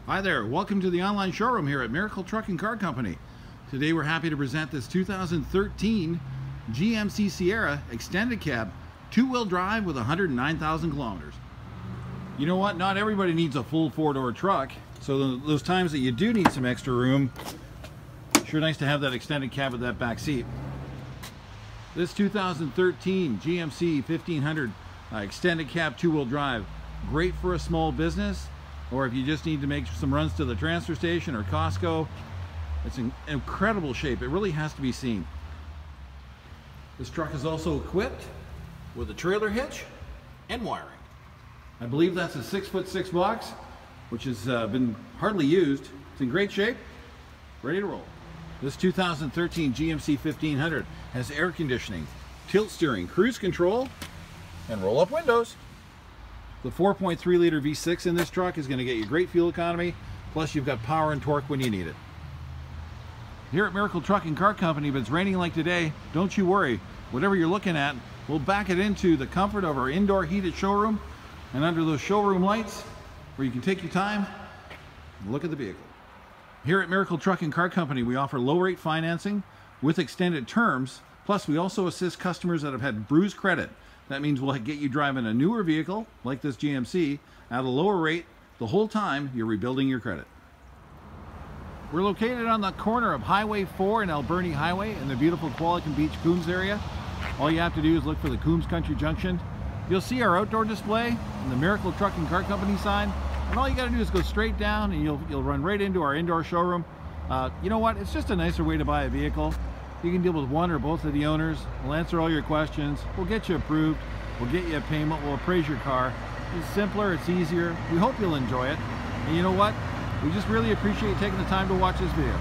Hi there, welcome to the online showroom here at Miracle Truck and Car Company. Today we're happy to present this 2013 GMC Sierra extended cab, two-wheel drive with 109,000 kilometers. You know what, not everybody needs a full four-door truck, so those times that you do need some extra room, sure nice to have that extended cab with that back seat. This 2013 GMC 1500 extended cab two-wheel drive, great for a small business, or if you just need to make some runs to the transfer station or Costco. It's in incredible shape. It really has to be seen. This truck is also equipped with a trailer hitch and wiring. I believe that's a 6'6" box, which has been hardly used. It's in great shape, ready to roll. This 2013 GMC 1500 has air conditioning, tilt steering, cruise control, and roll-up windows. The 4.3 liter V6 in this truck is going to get you great fuel economy, plus you've got power and torque when you need it. Here at Miracle Truck and Car Company, if it's raining like today, don't you worry. Whatever you're looking at, we'll back it into the comfort of our indoor heated showroom and under those showroom lights where you can take your time and look at the vehicle. Here at Miracle Truck and Car Company, we offer low rate financing with extended terms, plus we also assist customers that have had BRUISED credit. That means we'll get you driving a newer vehicle, like this GMC, at a lower rate the whole time you're rebuilding your credit. We're located on the corner of Highway 4 and Alberni Highway in the beautiful Qualicum Beach, Coombs area. All you have to do is look for the Coombs Country Junction. You'll see our outdoor display and the Miracle Truck and Car Company sign. And all you got to do is go straight down and you'll run right into our indoor showroom. You know what? It's just a nicer way to buy a vehicle. You can deal with one or both of the owners. We'll answer all your questions. We'll get you approved. We'll get you a payment. We'll appraise your car. It's simpler. It's easier. We hope you'll enjoy it. And you know what? We just really appreciate you taking the time to watch this video.